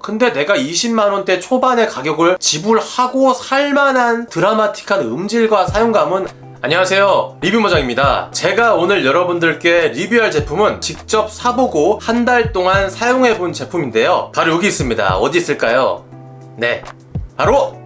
근데 내가 20만원대 초반의 가격을 지불하고 살만한 드라마틱한 음질과 사용감은 안녕하세요, 리뷰모장입니다. 제가 오늘 여러분들께 리뷰할 제품은 직접 사보고 한 달 동안 사용해본 제품인데요, 바로 여기 있습니다. 어디 있을까요? 네, 바로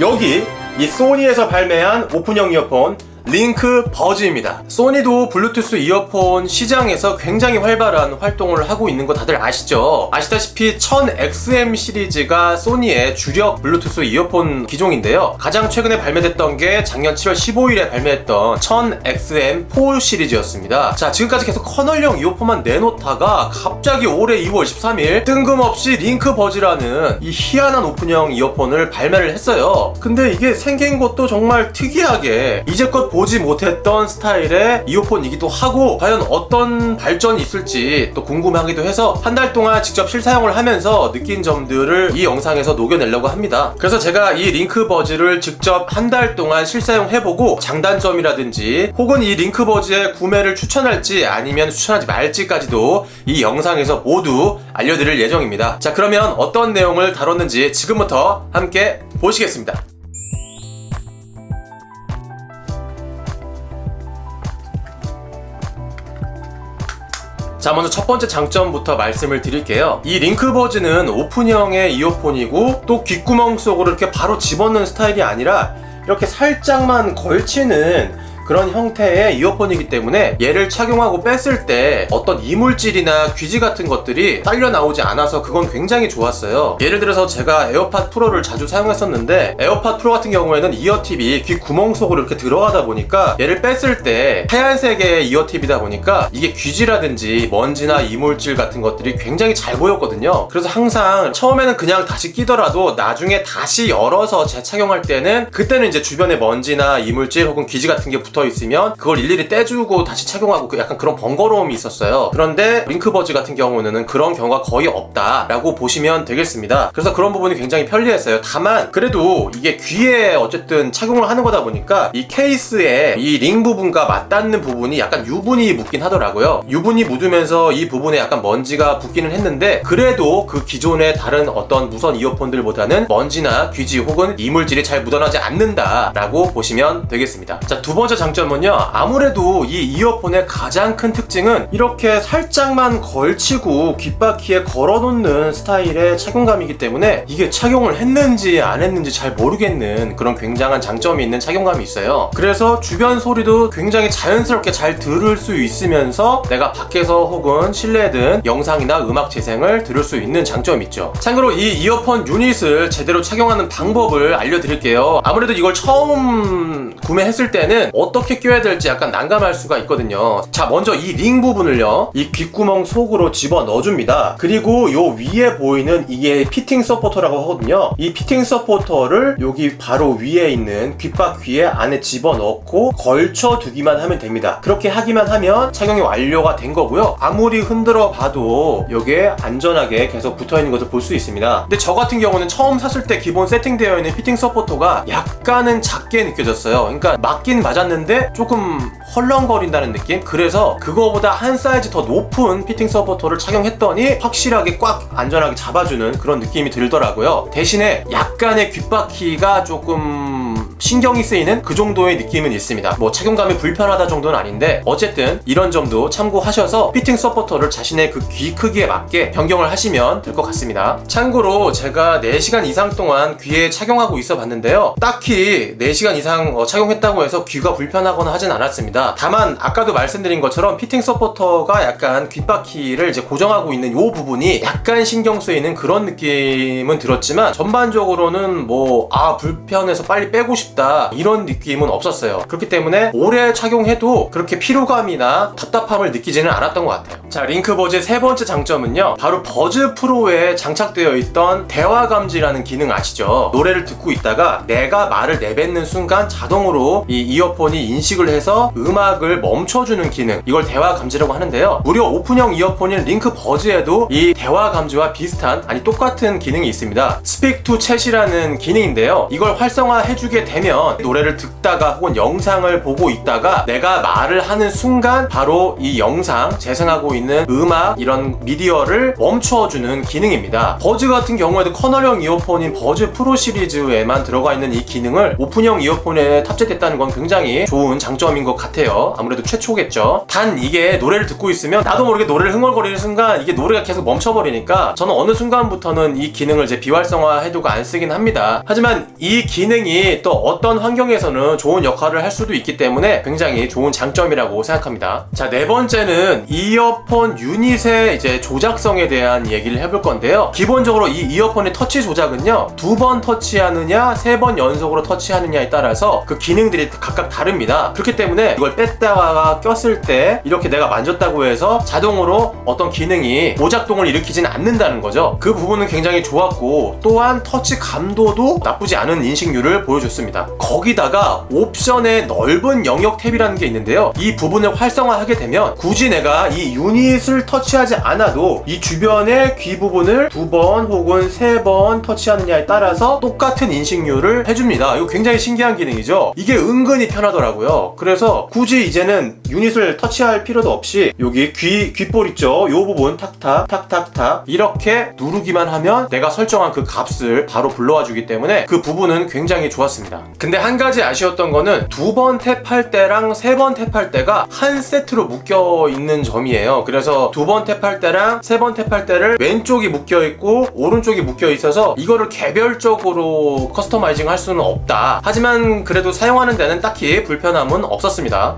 여기 이 소니에서 발매한 오픈형 이어폰 링크 버즈입니다. 소니도 블루투스 이어폰 시장에서 굉장히 활발한 활동을 하고 있는 거 다들 아시죠? 아시다시피 1000XM 시리즈가 소니의 주력 블루투스 이어폰 기종인데요, 가장 최근에 발매됐던 게 작년 7월 15일에 발매했던 1000XM4 시리즈였습니다. 자, 지금까지 계속 커널형 이어폰만 내놓다가 갑자기 올해 2월 13일 뜬금없이 링크 버즈라는 이 희한한 오픈형 이어폰을 발매를 했어요. 근데 이게 생긴 것도 정말 특이하게 이제껏 보지 못했던 스타일의 이어폰이기도 하고, 과연 어떤 발전이 있을지 또 궁금하기도 해서 한 달 동안 직접 실사용을 하면서 느낀 점들을 이 영상에서 녹여내려고 합니다. 그래서 제가 이 링크 버즈를 직접 한 달 동안 실사용해보고 장단점이라든지 혹은 이 링크 버즈의 구매를 추천할지 아니면 추천하지 말지까지도 이 영상에서 모두 알려드릴 예정입니다. 자, 그러면 어떤 내용을 다뤘는지 지금부터 함께 보시겠습니다. 자, 먼저 첫 번째 장점부터 말씀을 드릴게요. 이 링크 버즈는 오픈형의 이어폰이고 또 귓구멍 속으로 이렇게 바로 집어넣는 스타일이 아니라 이렇게 살짝만 걸치는 그런 형태의 이어폰이기 때문에 얘를 착용하고 뺐을 때 어떤 이물질이나 귀지 같은 것들이 딸려 나오지 않아서 그건 굉장히 좋았어요. 예를 들어서 제가 에어팟 프로를 자주 사용했었는데, 에어팟 프로 같은 경우에는 이어팁이 귀 구멍 속으로 이렇게 들어가다 보니까 얘를 뺐을 때 하얀색의 이어팁이다 보니까 이게 귀지라든지 먼지나 이물질 같은 것들이 굉장히 잘 보였거든요. 그래서 항상 처음에는 그냥 다시 끼더라도 나중에 다시 열어서 재착용할 때는, 그때는 이제 주변에 먼지나 이물질 혹은 귀지 같은 게 붙어 있으면 그걸 일일이 떼주고 다시 착용하고 약간 그런 번거로움이 있었어요. 그런데 링크버즈 같은 경우는 그런 경우가 거의 없다라고 보시면 되겠습니다. 그래서 그런 부분이 굉장히 편리했어요. 다만 그래도 이게 귀에 어쨌든 착용을 하는 거다 보니까 이 케이스에 이 링 부분과 맞닿는 부분이 약간 유분이 묻긴 하더라고요. 유분이 묻으면서 이 부분에 약간 먼지가 붙기는 했는데, 그래도 그 기존의 다른 어떤 무선 이어폰들보다는 먼지나 귀지 혹은 이물질이 잘 묻어나지 않는다라고 보시면 되겠습니다. 자, 두 번째 장점은요, 아무래도 이 이어폰의 가장 큰 특징은 이렇게 살짝만 걸치고 귓바퀴에 걸어놓는 스타일의 착용감이기 때문에 이게 착용을 했는지 안 했는지 잘 모르겠는 그런 굉장한 장점이 있는 착용감이 있어요. 그래서 주변 소리도 굉장히 자연스럽게 잘 들을 수 있으면서 내가 밖에서 혹은 실내든 영상이나 음악 재생을 들을 수 있는 장점이 있죠. 참고로 이 이어폰 유닛을 제대로 착용하는 방법을 알려드릴게요. 아무래도 이걸 처음 구매했을 때는 어떻게 껴야 될지 약간 난감할 수가 있거든요. 자, 먼저 이 링 부분을요, 이 귓구멍 속으로 집어 넣어줍니다. 그리고 요 위에 보이는 이게 피팅 서포터라고 하거든요. 이 피팅 서포터를 여기 바로 위에 있는 귓바퀴에 안에 집어 넣고 걸쳐 두기만 하면 됩니다. 그렇게 하기만 하면 착용이 완료가 된 거고요. 아무리 흔들어 봐도 이게 안전하게 계속 붙어 있는 것을 볼 수 있습니다. 근데 저 같은 경우는 처음 샀을 때 기본 세팅되어 있는 피팅 서포터가 약간은 작게 느껴졌어요. 그러니까 맞긴 맞았는데 조금 헐렁거린다는 느낌? 그래서 그거보다 한 사이즈 더 높은 피팅 서포터를 착용했더니 확실하게 꽉 안전하게 잡아주는 그런 느낌이 들더라고요. 대신에 약간의 귓바퀴가 조금 신경이 쓰이는 그 정도의 느낌은 있습니다. 뭐 착용감이 불편하다 정도는 아닌데 어쨌든 이런 점도 참고하셔서 피팅 서포터를 자신의 그 귀 크기에 맞게 변경을 하시면 될 것 같습니다. 참고로 제가 4시간 이상 동안 귀에 착용하고 있어 봤는데요, 딱히 4시간 이상 착용했다고 해서 귀가 불편하거나 하진 않았습니다. 다만 아까도 말씀드린 것처럼 피팅 서포터가 약간 귓바퀴를 이제 고정하고 있는 이 부분이 약간 신경 쓰이는 그런 느낌은 들었지만, 전반적으로는 뭐 불편해서 빨리 빼고 싶다 이런 느낌은 없었어요. 그렇기 때문에 오래 착용해도 그렇게 피로감이나 답답함을 느끼지는 않았던 것 같아요. 자, 링크버즈의 세 번째 장점은요, 바로 버즈 프로에 장착되어 있던 대화 감지라는 기능 아시죠? 노래를 듣고 있다가 내가 말을 내뱉는 순간 자동으로 이 이어폰이 인식을 해서 음악을 멈춰주는 기능, 이걸 대화 감지라고 하는데요, 무려 오픈형 이어폰인 링크 버즈에도 이 대화 감지와 비슷한, 아니 똑같은 기능이 있습니다. Speak to Chat이라는 기능인데요, 이걸 활성화해주게 되면 노래를 듣다가 혹은 영상을 보고 있다가 내가 말을 하는 순간 바로 이 영상, 재생하고 있는 음악 이런 미디어를 멈춰주는 기능입니다. 버즈 같은 경우에도 커널형 이어폰인 버즈 프로 시리즈에만 들어가 있는 이 기능을 오픈형 이어폰에 탑재됐다는 건 굉장히 좋은 장점인 것 같아요. 아무래도 최초겠죠. 단 이게 노래를 듣고 있으면 나도 모르게 노래를 흥얼거리는 순간 이게 노래가 계속 멈춰버리니까 저는 어느 순간부터는 이 기능을 이제 비활성화해두고 안 쓰긴 합니다. 하지만 이 기능이 또 어떤 환경에서는 좋은 역할을 할 수도 있기 때문에 굉장히 좋은 장점이라고 생각합니다. 자, 네 번째는 이어폰 유닛의 이제 조작성에 대한 얘기를 해볼 건데요. 기본적으로 이 이어폰의 터치 조작은요, 2번 터치하느냐 3번 연속으로 터치하느냐에 따라서 그 기능들이 각각 다릅니다. 그렇기 때문에 이걸 뺐다가 꼈을 때 이렇게 내가 만졌다고 해서 자동으로 어떤 기능이 오작동을 일으키진 않는다는 거죠. 그 부분은 굉장히 좋았고, 또한 터치 감도도 나쁘지 않은 인식률을 보여줬습니다. 거기다가 옵션의 넓은 영역 탭이라는 게 있는데요, 이 부분을 활성화하게 되면 굳이 내가 이 유닛을 터치하지 않아도 이 주변의 귀 부분을 2번 혹은 3번 터치하느냐에 따라서 똑같은 인식률을 해줍니다. 이거 굉장히 신기한 기능이죠. 이게 은근히 편하더라고요. 그래서 굳이 이제는 유닛을 터치할 필요도 없이 여기 귓볼 있죠? 이 부분 탁탁 탁탁탁 이렇게 누르기만 하면 내가 설정한 그 값을 바로 불러와 주기 때문에 그 부분은 굉장히 좋았습니다. 근데 한 가지 아쉬웠던 거는 2번 탭할 때랑 3번 탭할 때가 한 세트로 묶여 있는 점이에요. 그래서 2번 탭할 때랑 3번 탭할 때를 왼쪽이 묶여 있고 오른쪽이 묶여 있어서 이거를 개별적으로 커스터마이징 할 수는 없다. 하지만 그래도 사용하는 데는 딱히 불편함은 없었습니다.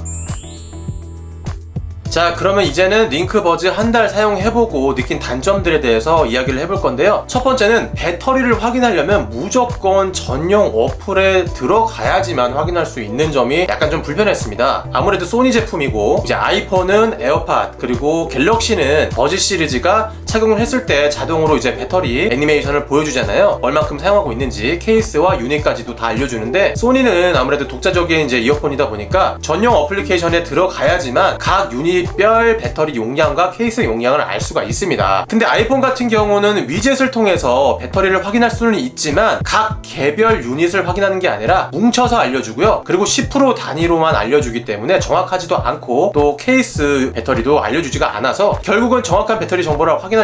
자, 그러면 이제는 링크버즈 한 달 사용해보고 느낀 단점들에 대해서 이야기를 해볼 건데요. 첫 번째는 배터리를 확인하려면 무조건 전용 어플에 들어가야지만 확인할 수 있는 점이 약간 좀 불편했습니다. 아무래도 소니 제품이고 이제 아이폰은 에어팟 그리고 갤럭시는 버즈 시리즈가 착용을 했을 때 자동으로 이제 배터리 애니메이션을 보여주잖아요. 얼만큼 사용하고 있는지 케이스와 유닛까지도 다 알려주는데, 소니는 아무래도 독자적인 이제 이어폰이다 보니까 전용 어플리케이션에 들어가야지만 각 유닛별 배터리 용량과 케이스 용량을 알 수가 있습니다. 근데 아이폰 같은 경우는 위젯을 통해서 배터리를 확인할 수는 있지만 각 개별 유닛을 확인하는 게 아니라 뭉쳐서 알려주고요. 그리고 10% 단위로만 알려주기 때문에 정확하지도 않고 또 케이스 배터리도 알려주지가 않아서 결국은 정확한 배터리 정보를 확인하려면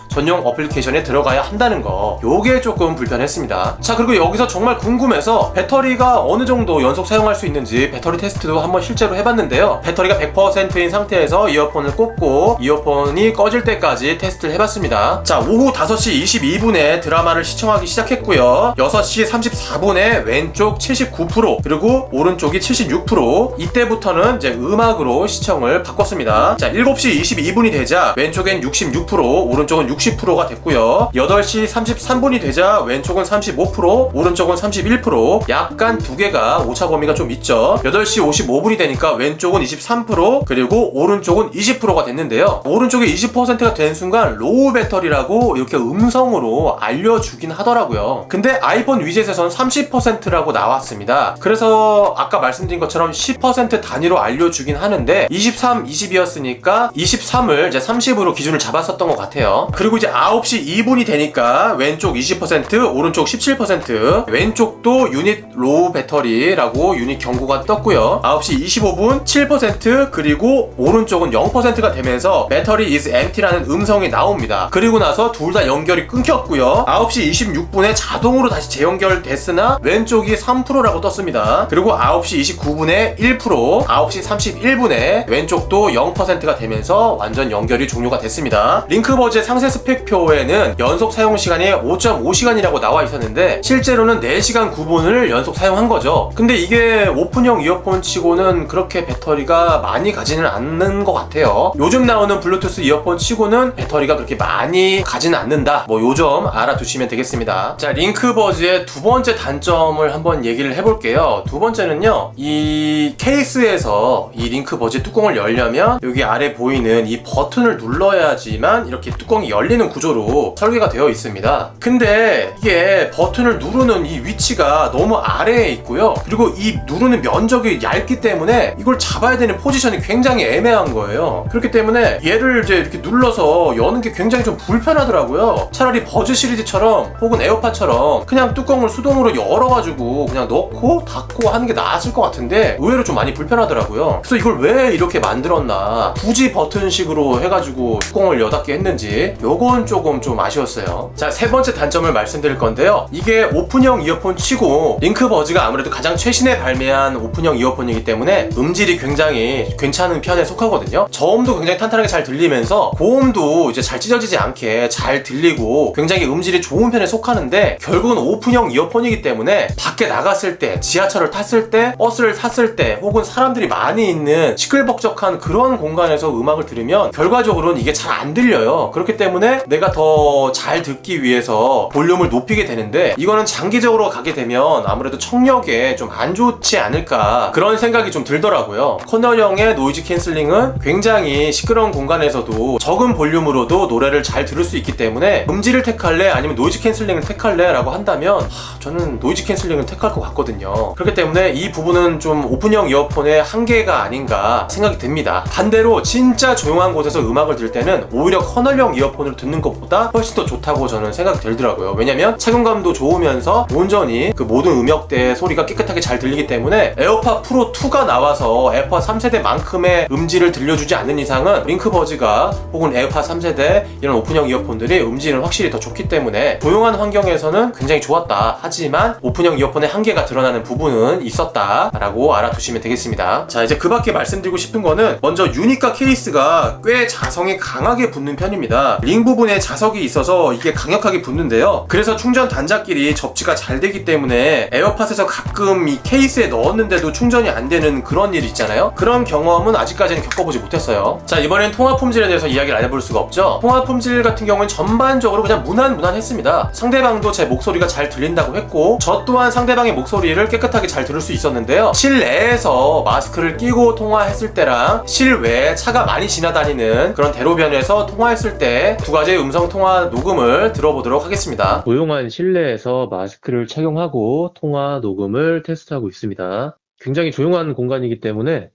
전용 어플리케이션에 들어가야 한다는 거, 요게 조금 불편했습니다. 자, 그리고 여기서 정말 궁금해서 배터리가 어느 정도 연속 사용할 수 있는지 배터리 테스트도 한번 실제로 해봤는데요. 배터리가 100%인 상태에서 이어폰을 꽂고 이어폰이 꺼질 때까지 테스트를 해봤습니다. 자, 오후 5시 22분에 드라마를 시청하기 시작했고요. 6시 34분에 왼쪽 79% 그리고 오른쪽이 76%, 이때부터는 이제 음악으로 시청을 바꿨습니다. 자, 7시 22분이 되자 왼쪽엔 66%, 오른쪽은 60%가 됐고요. 8시 33분이 되자 왼쪽은 35%, 오른쪽은 31%, 약간 두 개가 오차 범위가 좀 있죠. 8시 55분이 되니까 왼쪽은 23% 그리고 오른쪽은 20%가 됐는데요. 오른쪽이 20%가 된 순간 로우 배터리라고 이렇게 음성으로 알려주긴 하더라고요. 근데 아이폰 위젯에선 30%라고 나왔습니다. 그래서 아까 말씀드린 것처럼 10% 단위로 알려주긴 하는데 23, 20이었으니까 23을 이제 30으로 기준을 잡았었던 것 같아요. 그리고 이제 9시 2분이 되니까 왼쪽 20%, 오른쪽 17%, 왼쪽도 유닛 로우 배터리라고 유닛 경고가 떴고요. 9시 25분 7%, 그리고 오른쪽은 0%가 되면서 배터리 is empty라는 음성이 나옵니다. 그리고 나서 둘 다 연결이 끊겼고요. 9시 26분에 자동으로 다시 재연결됐으나 왼쪽이 3%라고 떴습니다. 그리고 9시 29분에 1%, 9시 31분에 왼쪽도 0%가 되면서 완전 연결이 종료가 됐습니다. 링크버즈의 상세 스펙표에는 연속 사용 시간이 5.5시간이라고 나와 있었는데 실제로는 4시간 9분을 연속 사용한 거죠. 근데 이게 오픈형 이어폰 치고는 그렇게 배터리가 많이 가지는 않는 것 같아요. 요즘 나오는 블루투스 이어폰 치고는 배터리가 그렇게 많이 가지는 않는다, 뭐 요점 알아두시면 되겠습니다. 자, 링크버즈의 두 번째 단점을 한번 얘기를 해볼게요. 두 번째는요, 이 케이스에서 이 링크버즈 뚜껑을 열려면 여기 아래 보이는 이 버튼을 눌러야지만 이렇게 이렇게 뚜껑이 열리는 구조로 설계가 되어 있습니다. 근데 이게 버튼을 누르는 이 위치가 너무 아래에 있고요. 그리고 이 누르는 면적이 얇기 때문에 이걸 잡아야 되는 포지션이 굉장히 애매한 거예요. 그렇기 때문에 얘를 이제 이렇게 눌러서 여는 게 굉장히 좀 불편하더라고요. 차라리 버즈 시리즈처럼 혹은 에어팟처럼 그냥 뚜껑을 수동으로 열어가지고 그냥 넣고 닫고 하는 게 나았을 것 같은데 의외로 좀 많이 불편하더라고요. 그래서 이걸 왜 이렇게 만들었나, 굳이 버튼식으로 해가지고 뚜껑을 여닫게 했는지 요건 조금 좀 아쉬웠어요. 자, 세 번째 단점을 말씀드릴 건데요. 이게 오픈형 이어폰 치고 링크버즈가 아무래도 가장 최신에 발매한 오픈형 이어폰이기 때문에 음질이 굉장히 괜찮은 편에 속하거든요. 저음도 굉장히 탄탄하게 잘 들리면서 고음도 이제 잘 찢어지지 않게 잘 들리고 굉장히 음질이 좋은 편에 속하는데, 결국은 오픈형 이어폰이기 때문에 밖에 나갔을 때, 지하철을 탔을 때, 버스를 탔을 때, 혹은 사람들이 많이 있는 시끌벅적한 그런 공간에서 음악을 들으면 결과적으로는 이게 잘 안 들려요. 그렇기 때문에 내가 더 잘 듣기 위해서 볼륨을 높이게 되는데, 이거는 장기적으로 가게 되면 아무래도 청력에 좀 안 좋지 않을까 그런 생각이 좀 들더라고요. 커널형의 노이즈 캔슬링은 굉장히 시끄러운 공간에서도 적은 볼륨으로도 노래를 잘 들을 수 있기 때문에 음질을 택할래 아니면 노이즈 캔슬링을 택할래 라고 한다면 저는 노이즈 캔슬링을 택할 것 같거든요. 그렇기 때문에 이 부분은 좀 오픈형 이어폰의 한계가 아닌가 생각이 듭니다. 반대로 진짜 조용한 곳에서 음악을 들을 때는 오히려 커널형 이어폰을 듣는 것보다 훨씬 더 좋다고 저는 생각이 들더라고요. 왜냐면 착용감도 좋으면서 온전히 그 모든 음역대의 소리가 깨끗하게 잘 들리기 때문에 에어팟 프로 2가 나와서 에어팟 3세대만큼의 음질을 들려주지 않는 이상은 링크버즈가 혹은 에어팟 3세대 이런 오픈형 이어폰들이 음질은 확실히 더 좋기 때문에 조용한 환경에서는 굉장히 좋았다. 하지만 오픈형 이어폰의 한계가 드러나는 부분은 있었다 라고 알아두시면 되겠습니다. 자, 이제 그 밖에 말씀드리고 싶은 거는, 먼저 유니카 케이스가 꽤 자성이 강하게 붙는 편입니다. 링 부분에 자석이 있어서 이게 강력하게 붙는데요. 그래서 충전 단자끼리 접지가 잘 되기 때문에 에어팟에서 가끔 이 케이스에 넣었는데도 충전이 안 되는 그런 일이 있잖아요. 그런 경험은 아직까지는 겪어보지 못했어요. 자, 이번엔 통화 품질에 대해서 이야기를 안 해볼 수가 없죠. 통화 품질 같은 경우는 전반적으로 그냥 무난했습니다. 상대방도 제 목소리가 잘 들린다고 했고, 저 또한 상대방의 목소리를 깨끗하게 잘 들을 수 있었는데요. 실내에서 마스크를 끼고 통화했을 때랑 실외에 차가 많이 지나다니는 그런 대로변에서 통화했을 때 두 가지의 음성 통화 녹음을 들어보도록 하겠습니다. 조용한 실내에서 마스크를 착용하고 통화 녹음을 테스트하고 있습니다. 굉장히 조용한 공간이기 때문에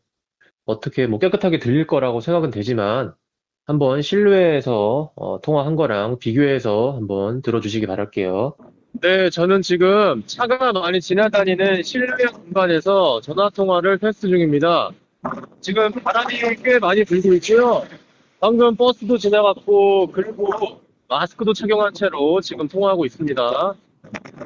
어떻게 깨끗하게 들릴 거라고 생각은 되지만, 한번 실내에서 통화한 거랑 비교해서 한번 들어주시기 바랄게요. 네, 저는 지금 차가 많이 지나다니는 실내 공간에서 전화 통화를 테스트 중입니다. 지금 바람이 꽤 많이 불고 있고요. 방금 버스도 지나갔고, 그리고 마스크도 착용한 채로 지금 통화하고 있습니다.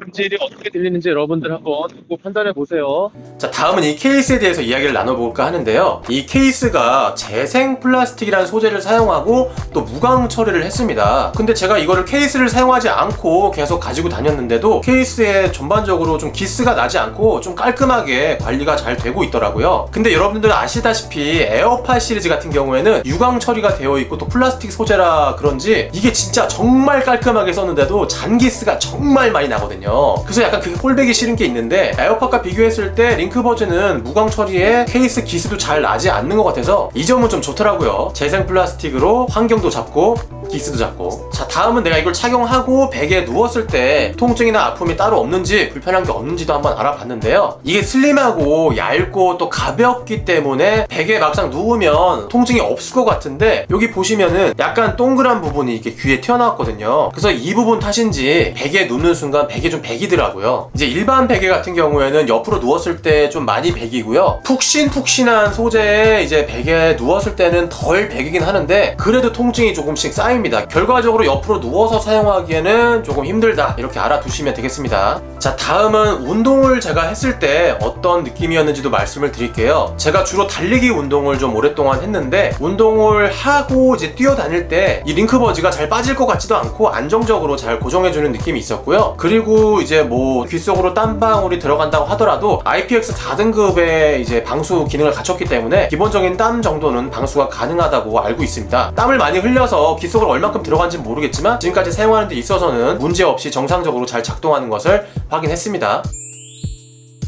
음질이 어떻게 들리는지 여러분들 한번 듣고 판단해 보세요. 자, 다음은 이 케이스에 대해서 이야기를 나눠볼까 하는데요. 이 케이스가 재생 플라스틱이라는 소재를 사용하고 또 무광 처리를 했습니다. 근데 제가 이거를 케이스를 사용하지 않고 계속 가지고 다녔는데도 케이스에 전반적으로 좀 기스가 나지 않고 좀 깔끔하게 관리가 잘 되고 있더라고요. 근데 여러분들 아시다시피 에어팟 시리즈 같은 경우에는 유광 처리가 되어 있고 또 플라스틱 소재라 그런지 이게 진짜 정말 깔끔하게 썼는데도 잔기스가 정말 많이 나거든요. 그래서 약간 그게 꼴배기 싫은 게 있는데, 에어팟과 비교했을 때 링크버즈는 무광 처리에 케이스 기스도 잘 나지 않는 것 같아서 이 점은 좀 좋더라고요. 재생 플라스틱으로 환경도 잡고 기스도 잡고. 자, 다음은 내가 이걸 착용하고 베개에 누웠을 때 통증이나 아픔이 따로 없는지 불편한 게 없는지도 한번 알아봤는데요. 이게 슬림하고 얇고 또 가볍기 때문에 베개에 막상 누우면 통증이 없을 것 같은데, 여기 보시면은 약간 동그란 부분이 이렇게 귀에 튀어나왔거든요. 그래서 이 부분 탓인지 베개에 눕는 순간 베개 좀 배기더라고요. 이제 일반 베개 같은 경우에는 옆으로 누웠을 때 좀 많이 배기고요. 푹신푹신한 소재의 이제 베개에 누웠을 때는 덜 배기긴 하는데 그래도 통증이 조금씩 쌓입니다. 결과적으로 옆으로 누워서 사용하기에는 조금 힘들다, 이렇게 알아두시면 되겠습니다. 자, 다음은 운동을 제가 했을 때 어떤 느낌이었는지도 말씀을 드릴게요. 제가 주로 달리기 운동을 좀 오랫동안 했는데, 운동을 하고 이제 뛰어다닐 때 이 링크버즈가 잘 빠질 것 같지도 않고 안정적으로 잘 고정해주는 느낌이 있었고요. 그리고 이제 귀 속으로 땀방울이 들어간다고 하더라도 IPX4등급의 이제 방수 기능을 갖췄기 때문에 기본적인 땀 정도는 방수가 가능하다고 알고 있습니다. 땀을 많이 흘려서 귀 속으로 얼만큼 들어간지는 모르겠지만 지금까지 사용하는 데 있어서는 문제없이 정상적으로 잘 작동하는 것을 확인했습니다.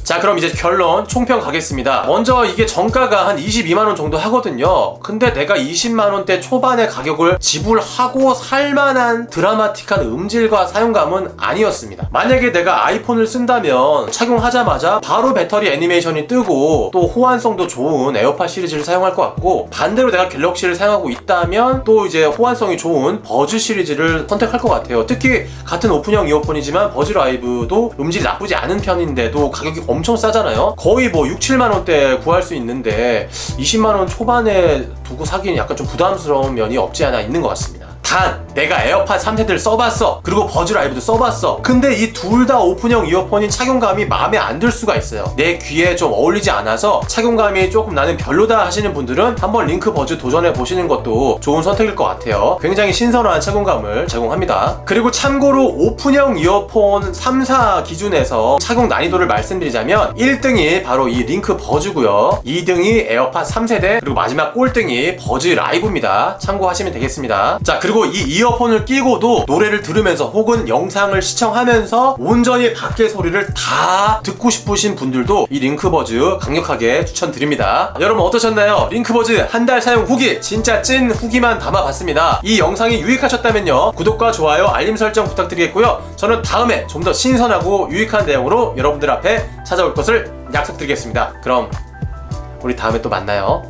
자, 그럼 이제 결론 총평 가겠습니다. 먼저 이게 정가가 한 22만원 정도 하거든요. 근데 내가 20만원대 초반의 가격을 지불하고 살만한 드라마틱한 음질과 사용감은 아니었습니다. 만약에 내가 아이폰을 쓴다면 착용하자마자 바로 배터리 애니메이션이 뜨고 또 호환성도 좋은 에어팟 시리즈를 사용할 것 같고, 반대로 내가 갤럭시를 사용하고 있다면 또 이제 호환성이 좋은 버즈 시리즈를 선택할 것 같아요. 특히 같은 오픈형 이어폰이지만 버즈 라이브도 음질이 나쁘지 않은 편인데도 가격이 엄청 싸잖아요. 거의 뭐 6, 7만원대 구할 수 있는데 20만원 초반에 두고 사기는 약간 좀 부담스러운 면이 없지 않아 있는 것 같습니다. 단 내가 에어팟 3세대를 써봤어, 그리고 버즈 라이브도 써봤어. 근데 이 둘 다 오픈형 이어폰인 착용감이 마음에 안 들 수가 있어요. 내 귀에 좀 어울리지 않아서 착용감이 조금 나는 별로다 하시는 분들은 한번 링크 버즈 도전해 보시는 것도 좋은 선택일 것 같아요. 굉장히 신선한 착용감을 제공합니다. 그리고 참고로 오픈형 이어폰 3, 4 기준에서 착용 난이도를 말씀드리자면 1등이 바로 이 링크 버즈고요, 2등이 에어팟 3세대, 그리고 마지막 꼴등이 버즈 라이브입니다. 참고하시면 되겠습니다. 자, 그리고 이 이어폰을 끼고도 노래를 들으면서 혹은 영상을 시청하면서 온전히 밖의 소리를 다 듣고 싶으신 분들도 이 링크버즈 강력하게 추천드립니다. 여러분 어떠셨나요? 링크버즈 한 달 사용 후기, 진짜 찐 후기만 담아봤습니다. 이 영상이 유익하셨다면요, 구독과 좋아요, 알림 설정 부탁드리겠고요. 저는 다음에 좀 더 신선하고 유익한 내용으로 여러분들 앞에 찾아올 것을 약속드리겠습니다. 그럼 우리 다음에 또 만나요.